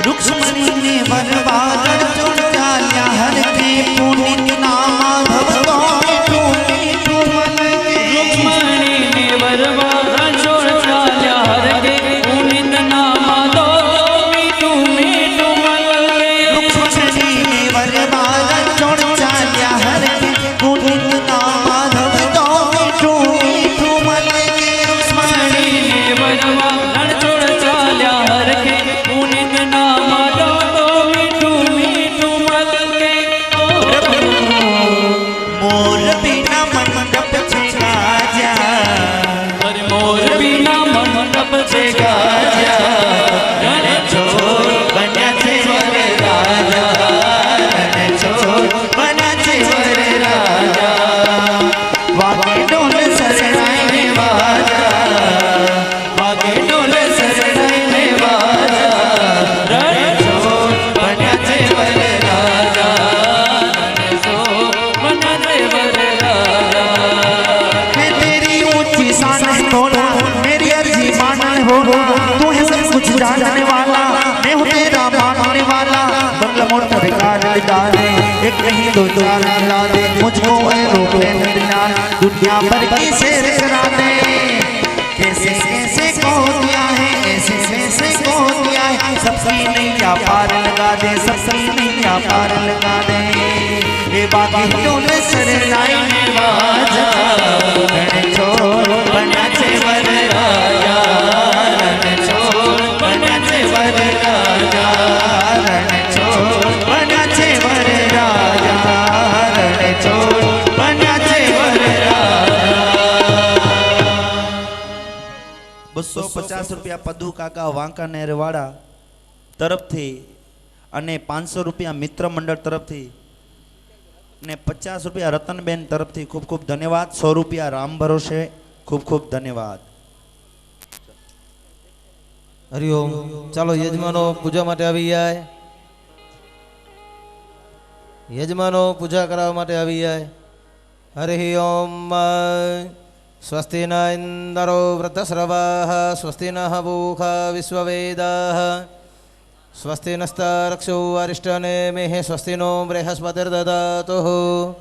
रुक्मणी ने वरवाद चोड़ चाल्या हर के पुनीत नामा भवतो मीठू मीठू मन के रुक्मणी ने वरवाद चोड़ चाल्या हर के पुनीत नामा दो मीठू मीठू मन के रुक्मणी ने वरवाद चोड़ चाल्या हर के पुनीत नामा भवतो मीठू मीठू मन के रुक्मणी ने वरवाद चोड़ चाल्या हर के पुनीत नामा दो मीठू मीठू मन के मोर बिना मंडप छे गाजा अरे मोर बिना मंडप छे गाजा रणछोड़ बन्या छे वर राजा रणछोड़ बन्या छे वर राजा वागे ढोल शरणाई ने बाजा वागे ढोल शरणाई ने बाजा रणछोड़ बन्या छे वर राजा रणछोड़ बन्या छे वर राजा मैं तेरी ऊंची शान है तोला मेरी अर्जी मानने हो तू है सब कुछ जानने वाला मैं हूँ तेरा मानने वाला बंगला मोड़ पर कार दिला दे एक नहीं दो चार दिला दे मुझको है रोक ले दिला दुनिया भर की शेर करा दे कैसे कैसे को दिया है ऐसे कैसे को दिया है सबकी नैया पार लगा दे सबकी नैया पार लगा दे ये बाकी ढोल शरणाई ने बाजा रणछोड़ बन्या छे वर राजा रणछोड़ बन्या छे वर 50 રૂપિયા પદુ કાકા વાંકાનેર વાળા તરફથી અને 500 રૂપિયા મિત્ર મંડળ તરફથી ને 50 રૂપિયા રતનબેન તરફથી ખૂબ ખૂબ ધન્યવાદ. 100 રૂપિયા રામ ભરોસે ખૂબ ખૂબ ધન્યવાદ. હરિઓમ. ચાલો યજમાનો પૂજા માટે આવી જાય. યજમાનો પૂજા કરાવવા માટે આવી જાય. હરિ ઓમ. સ્વસ્તિ ન ઇન્દ્રો વૃતસ્રવાઃ સ્વસ્તિ નઃ પૂષા વિશ્વવેદાઃ સ્વસ્તિ નસ્તારક્ષો અરિષ્ટનેમિઃ સ્વસ્તિ નો બૃહસ્પતિર્દધાતુઃ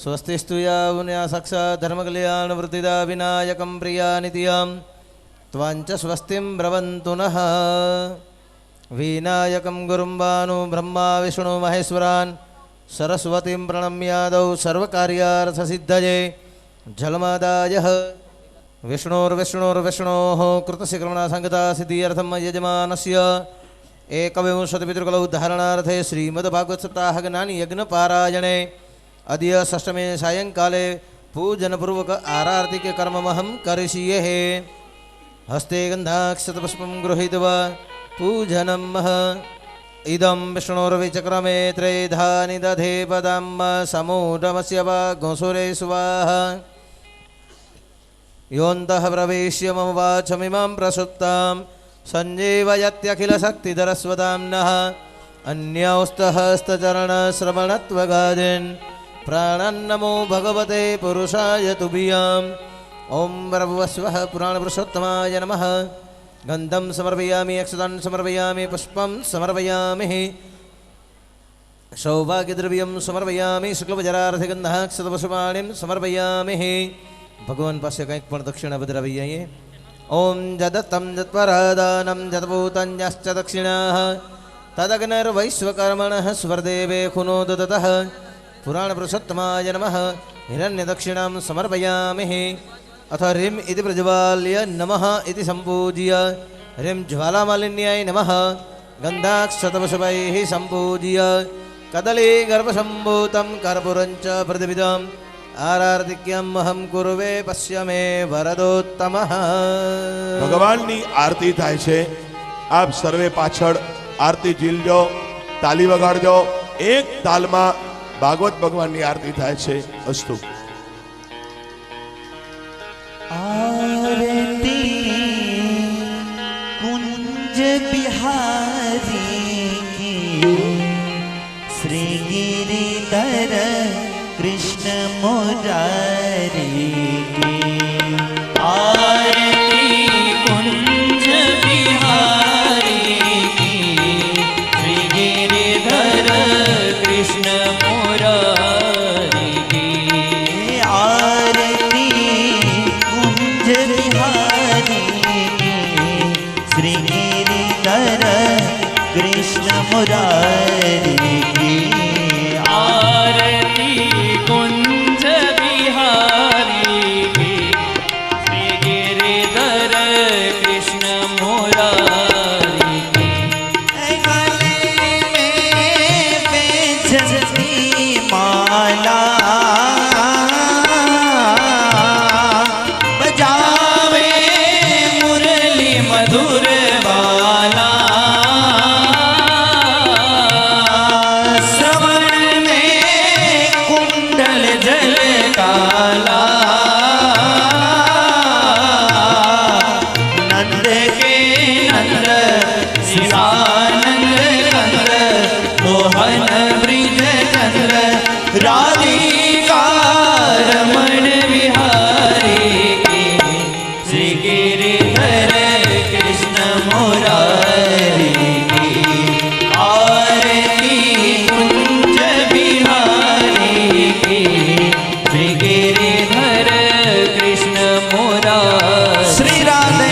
સ્વસ્તિસ્તુ યાવન્યા સાક્ષાत् ધર્મકલ્યાણવૃત્તિદા વિનાયકં પ્રિયાનિત્યં ત્વાંચ સ્વસ્તિં બ્રવन्तु નઃ વિનાયકં ગુરું ભાનુ બ્રહ્મા વિષ્ણુ મહેશ્વરાન સરસ્વતીં પ્રણમ્યાદૌ સર્વકાર્યાર્થસિદ્ધયે જલમાદાય વિષ્ણોર્વિષ્ણોર્વિષ્ણોઃ કૃતશિક્રમણા સંગતા સિદ્ધિયર્થમ યજમાનસ્ય એકવિંશતિપિતૃકલૌ ધારણાર્થે શ્રીમદ્ભાગવત સપ્તાહ જ્ઞાની યજ્ઞ પારાયણે અદ્ય ષષ્ઠમે સાયંકાલે પૂજનપૂર્વક આરાર્તિક કર્મમહં કરિષ્યે. હસ્તે ગંધાક્ષતપુષ્પં ગૃહીત્વા પૂજનમ ઇદં વિષ્ણોર્વિચક્રમે ત્રેધાની દધે પદમ સમૂઢમસ્ય વાઘોસુરે સ્વાહા યોऽन्तः પ્રવેશ્ય મમ વાચમિમાં પ્રસુપ્તાં સંજીવયત્યખિલશક્તિધરસ્વદામ્નः અન્યૌસ્તહસ્તચરણશ્રવણત્વગાદીन् પ્રાણાન્નમો ભગવતે પુરુષાય તુભ્યાम्. ઓમ ભર્ગવસ્વઃ પુરાણપુરુષોત્તમાય નમઃ. ગંધં સમર્પયામિ, અક્ષતાં સમર્પયામિ, પુષ્પં સમર્પયામિ, સૌભાગ્યદ્રવ્યં સમર્પયામિ, શુક્લવજરાર્થગંધાક્ષતપુષ્પાણિં સમર્પયામિ. ભગવાન પાસે કંઈક પણ દક્ષિણા બદરાવી જઈએ. ઓમ જદત્તમ જત્વરાદાનમ જતભૂતન્યશ્ચ દક્ષિણાઃ તદગ્નિર્વૈશ્વકર્મણઃ સ્વર્દેવે ખુનો દદતઃ. પુરાણપુરુષોત્તમાય નમઃ. હિરણ્યદક્ષિણાં સમર્પયામિ. અથ હ્રીમ ઇતિ પ્રજ્વાલ્ય નમઃ ઇતિ સંપૂજ્ય હ્રીમ જ્વાલામાલિન્યાય નમઃ ગંધાક્ષતપુષ્પૈઃ સંપૂજ્ય કદલી ગર્ભસંભૂतं કર્પૂરञ्च પ્રતિપિદં આરાર્તિક્યમ અહં કુર્વે પશ્ય મે વરદોત્તમઃ. ભગવાનની આરતી થાય છે. આપ સર્વે પાછળ આરતી ઝીલજો, તાલી વગાડજો. એક તાલમાં ભાગવત ભગવાનની આરતી થાય છે. અસ્તુ. आरती कुंज बिहारी की श्री गिरिधर कृष्ण मुरारी की. आरती कुंज बिहारी की श्री गिरिधर कृष्ण मुरारी की. आरती कुंज बिहारी की श्री गिरिधर कृष्ण मुरारी की. आरती कुंज बिहारी की श्री गिरिधर कृष्ण मुरारी की. गले में बेचती माला बजावे मुरली मधुर बाला. श्रवण में कुंडल जल काला. नंद के नंद शिवानंद कंद मोहन ब्रिज चंद्र राधिका रमण विहारी की श्री गिरिधर कृष्ण मुरारी की. आरती कुंज बिहारी की श्री गिरिधर कृष्ण मुरारी. श्री राधे.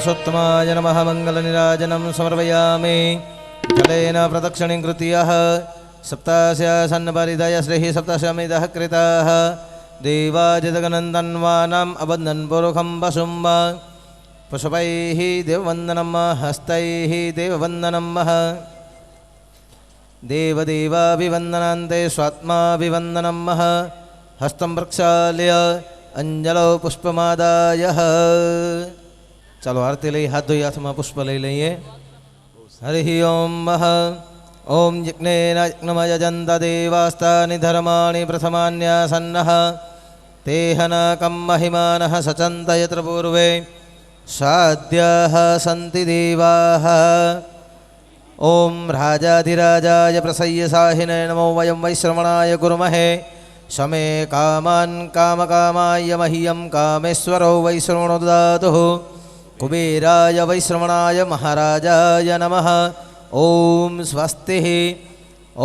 पुरुषोत्तमाय नमः मङ्गलनीराजनं समर्पयामि जलेन प्रदक्षिणीं कृत्य सप्तास्य सन्नपरिदय श्रीः सप्तशमिदः कृताः देवाजितगणन्तन्वानाम् अबन्धन् पुरुखं वसुं पुष्पैः देववन्दनं हस्तैः देववन्दनं देवदेवाभिवन्दनान्ते स्वात्माभिवन्दनं हस्तं प्रक्षाल्य अंजलो पुष्पमादाय। चलो आरती लई हाथ धोई हाथ में पुष्प लई लईए। हरि ओम ओम यज्ञेन यज्ञमयजन्त देवास्तानि धर्माणि प्रथमान्यासन्नः तेहनकं महिमानः सचन्त यत्र पूर्वे साध्याः सन्ति देवाः। ओम राजाधिराजाय प्रसय्यसाहिने नमो वयं वैश्रवणाय कुर्महे शमे कामान् कामकामाय मह्यं कामेश्वरो वैश्रवणो ददातु। कुबेराय वैश्रवणाय महाराजाय नमः। ओम स्वस्तिः।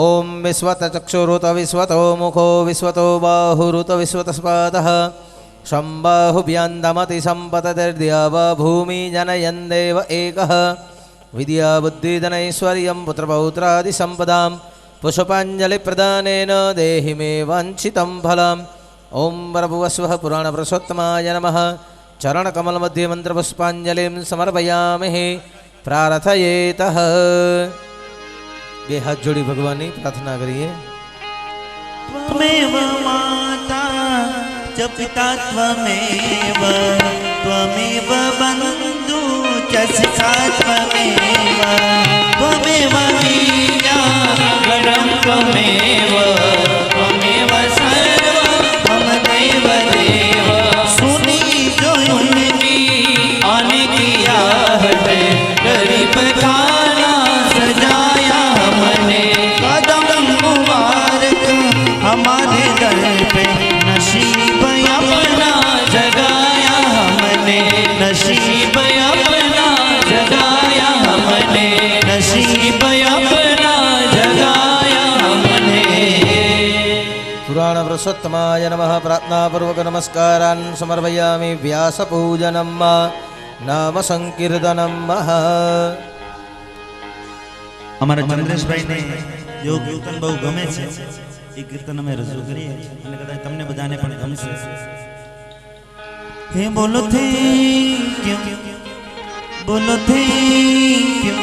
ओम विश्वतचक्षुरुत विश्वतो मुखो विश्वतो बाहुरुत विश्वतस्पादः शम्बाहुभ्यान्दमति सम्पततिर्द्याव भूमि जनयन् देव एकः विद्या बुद्धिधनैश्वर्यं पुत्रपौत्रादिसम्पदां पुष्पाञ्जलिप्रदानेन देहि मे वाञ्छितं फलम्। ओं वरभुवस्वः पुराणपुरुषोत्तमाय नमः। चरणकमलमध्ये मन्त्रपुष्पाञ्जलिं समर्पयामि। प्रार्थयेतः। बे हाथ जोड़ी भगवान की प्रार्थना करिए। त्वमेव माता च पिता त्वमेव त्वमेव बन्धु च सखा त्वमेव त्वमेव वीर्या गणं त्वमेव त्वमेव सर्वं मम देव देव। सुनी जो उनकी आने की आहट गरीब खाना सजाया हमने। कदम मुबारक हमारे दर पे नसीब अपना जगाया हमने नसीब अपना जगाया हमने नसीब अपना जगाया हमने। पुराण पुरुषोत्तमाय नमः। प्रार्थनापूर्वक नमस्कारान् समर्पयामि। व्यासपूजनं नाम संकीर्तनं। અમારા ચંદ્રેશભાઈ ને જો કીર્તન બહુ ગમે છે એ કીર્તન અમે રજૂ કરીએ અને કદાચ તમને બધાને પણ ગમશે. હે બોલો થેન્ક યુ બોલો થેન્ક યુ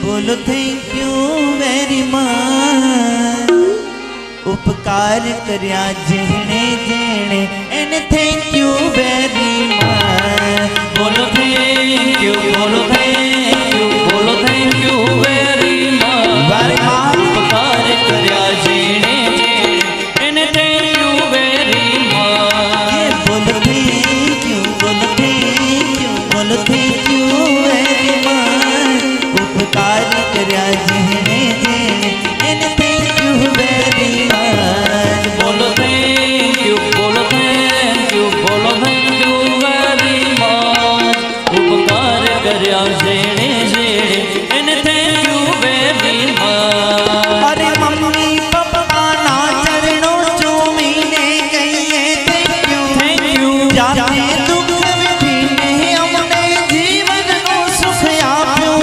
બોલો થેન્ક યુ વેરી મચ. ઉપકાર કર્યા જેણે જેણે એને થેન્ક યુ વેરી મચ. बोलो थैंक यू बोलो थैंक यू बोलो थैंक यू वेरी मच. उपकार कर्या जेणे एने थैंक यू वेरी मच. बोलो थैंक यू बोलो थैंक यू बोलो थैंक यू वेरी मच. उपकार कर्या जेणे जेणे एने थैंक यू वेरी मच. बोलो थैंक यू बोलो थैंक यू बोलो थैंक यू वेरी मच. उपकार कर्या जेणे जेणे एने थैंक यू वेरी मच. अरे मम्मी पप्पा ना चरणों चूमीने कहिए थैंक यू जाते दुख विठीने अमने जीवन को सुख आप्यो.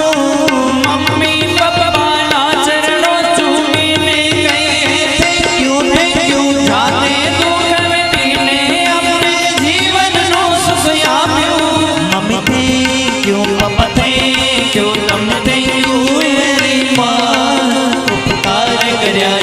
मम्मी पप्पा ना चरणों चूमीने कहिए थैंक यू जाते दुख विठीने अपने जीवन नो सुख आप्यो. मम्मी थैंक यू पापा थैंक यू तम थैंक यू वेरी मच. उपकार कर्या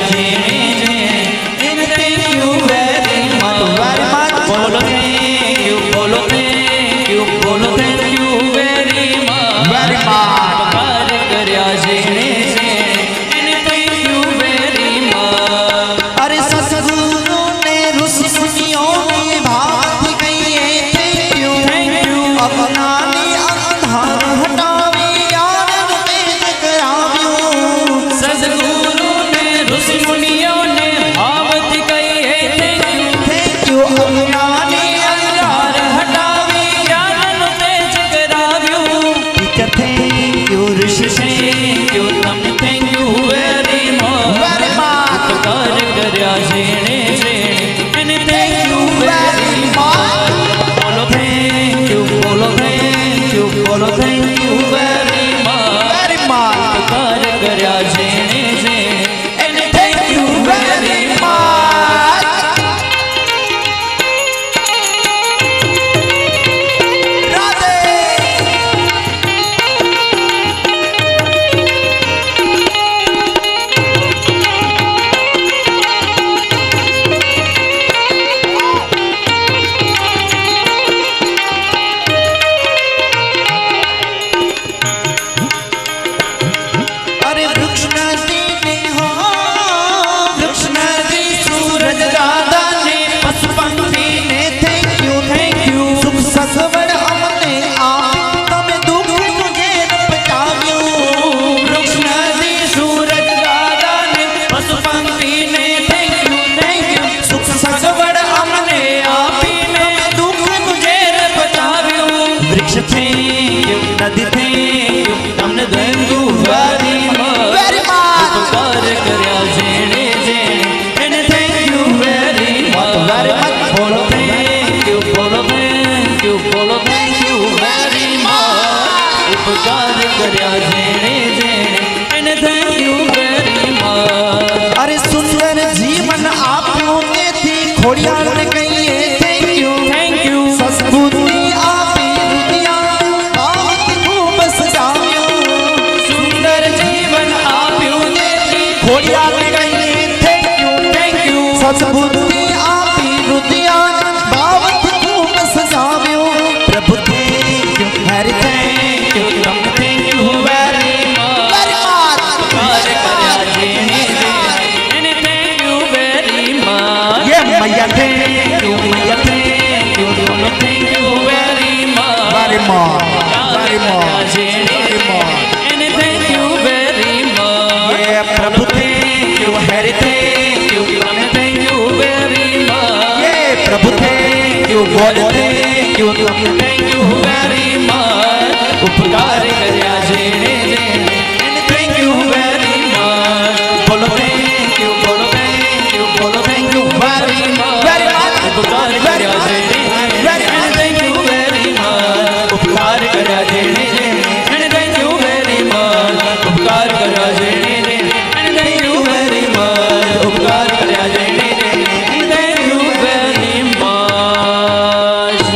સદબુદ્ધિ આપી રુદિયા ભાવથી ખૂબ સજાવ્યો પ્રભુ thank you Hari thank you તમ થેન્ક યુ વેરી ઉપકાર કર્યા જેણે એને thank you very much. યે મૈયા thank you Maiya thank you બોલો thank you very much. Very much very much એને thank you very much. યે પ્રભુ thank you Hari thank you તમે thank you very much. યે પ્રભુ thank you God thank you તમે thank you very much. ઉપકાર કર્યા જેણે એને thank you very much. બોલો thank you બોલો thank you બોલો thank you very much. ઉપકાર કર્યા જેણે એને thank you very much. ઉપકાર કર્યા જેણે એને thank you very much. ઉપકાર કર્યા જેણે એને thank you very much. ઉપકાર કર્યા જેણે એને thank you very much.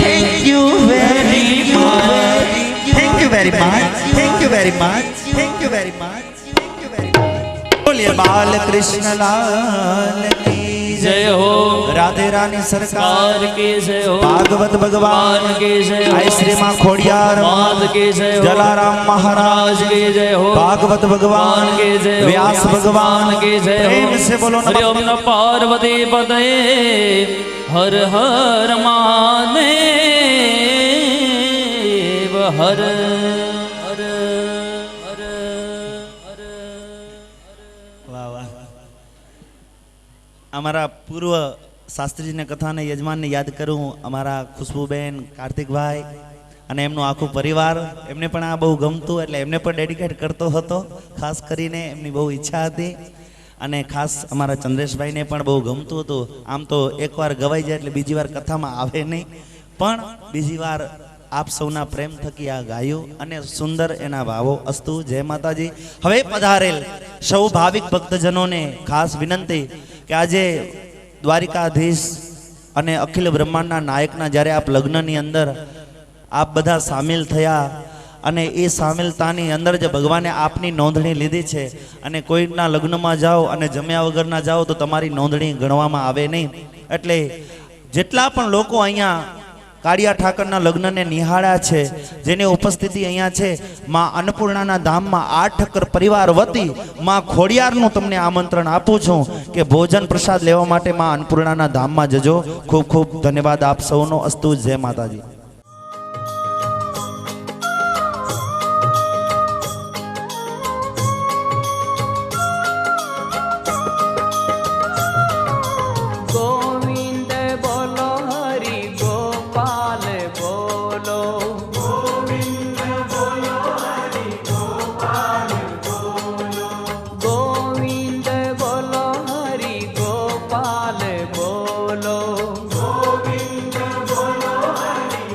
Thank you very much. Thank you very much. Thank you very much. Thank you very much. Thank you very much. बोलिए बाल कृष्ण लाल की जय हो राधे रानी सरकार कार के जय हो भागवत भगवान भगवान के जय हो आई श्री मां खोड़ियार मात के जय हो जलाराम महाराज के जय हो भागवत भगवान के जय हो व्यास भगवान के जय हो प्रेम से बोलो हरि ओम नमः पार्वती पतये हर हर महादेव हर हर हर हर વાહ વાહ. અમારા પૂર્વ શાસ્ત્રીજીને કથાને યજમાનને યાદ કરું, અમારા ખુશ્બુબેન, કાર્તિકભાઈ અને એમનું આખું પરિવાર, એમને પણ આ બહુ ગમતું એટલે એમને પણ ડેડિકેટ કરતો હતો. ખાસ કરીને એમની બહુ ઈચ્છા હતી અને ખાસ અમારા ચંદ્રેશભાઈને પણ બહુ ગમતું હતું. આમ તો એકવાર ગવાઈ જાય એટલે બીજી વાર કથામાં આવે નહીં, પણ બીજી વાર આપ સૌના પ્રેમ થકી આ ગાયું અને સુંદર એના ભાવો અસ્તુ. જય માતાજી. હવે પધારેલ સૌ ભાવિક ભક્તજનોને ખાસ વિનંતી કે આજે દ્વારિકાધીશ અને અખિલ બ્રહ્માંડના નાયકના જ્યારે આપ લગ્નની અંદર આપ બધા સામેલ થયા અને એ સામેલતાની અંદર જે ભગવાને આપની નોંધણી લીધી છે અને કોઈના લગ્નમાં જાઓ અને જમ્યા વગરના જાઓ તો તમારી નોંધણી ગણવામાં આવે નહીં. એટલે જેટલા પણ લોકો અહીંયા કાળિયા ઠાકરના લગ્નને નિહાળ્યા છે, જેની ઉપસ્થિતિ અહીંયા છે, માં અન્નપૂર્ણાના ધામમાં આ ઠક્કર પરિવાર વતી માં ખોડિયારનું તમને આમંત્રણ આપું છું કે ભોજન પ્રસાદ લેવા માટે માં અન્નપૂર્ણાના ધામમાં જજો. ખૂબ ખૂબ ધન્યવાદ આપ સૌનો. અસ્તુ. જય માતાજી. गोविंद बोलो हरि गोपाल बोलो गोविंद बोलो हरि गोपाल बोलो गोविंद बोलो हरि गोपाल बोलो गोविंद बोलो हरि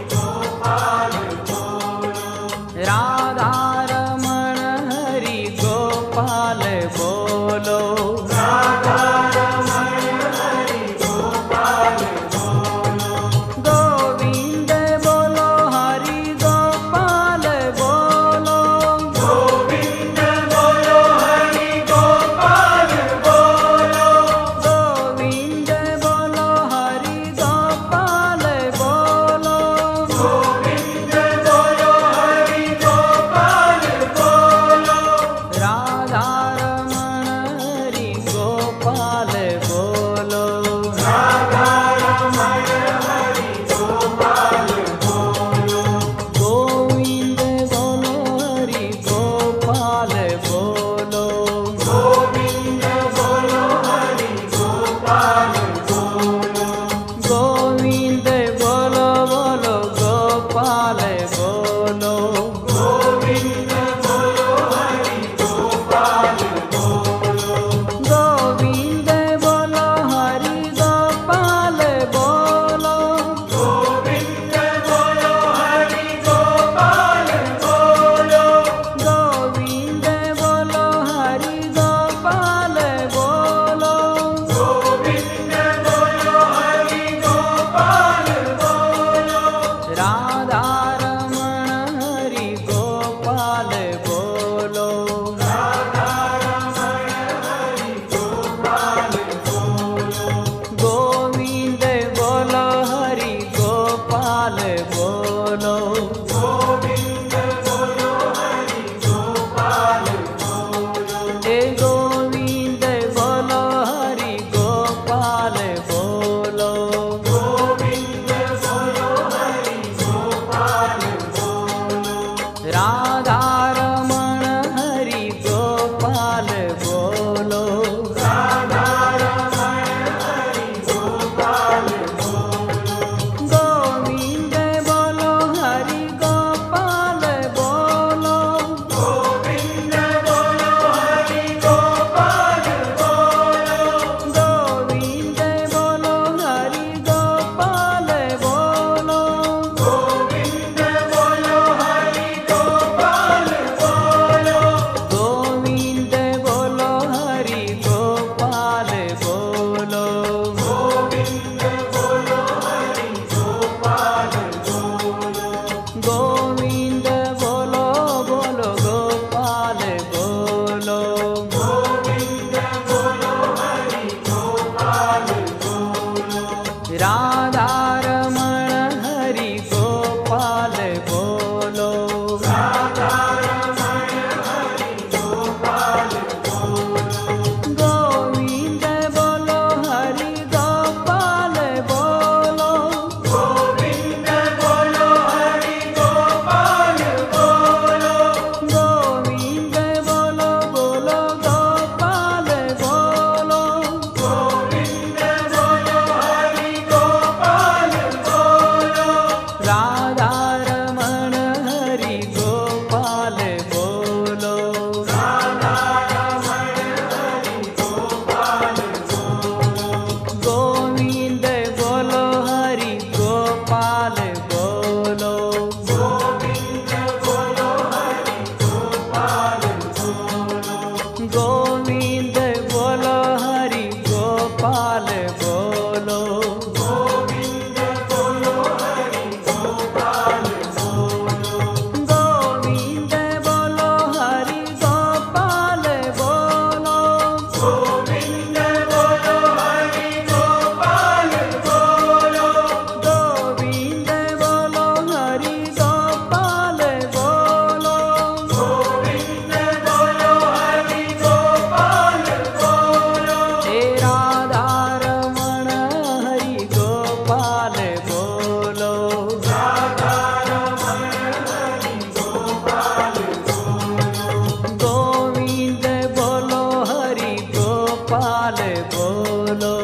બોલો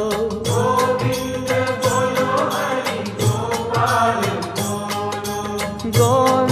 ગોવિંદ બોલો હરિ ગોપાલ બોલો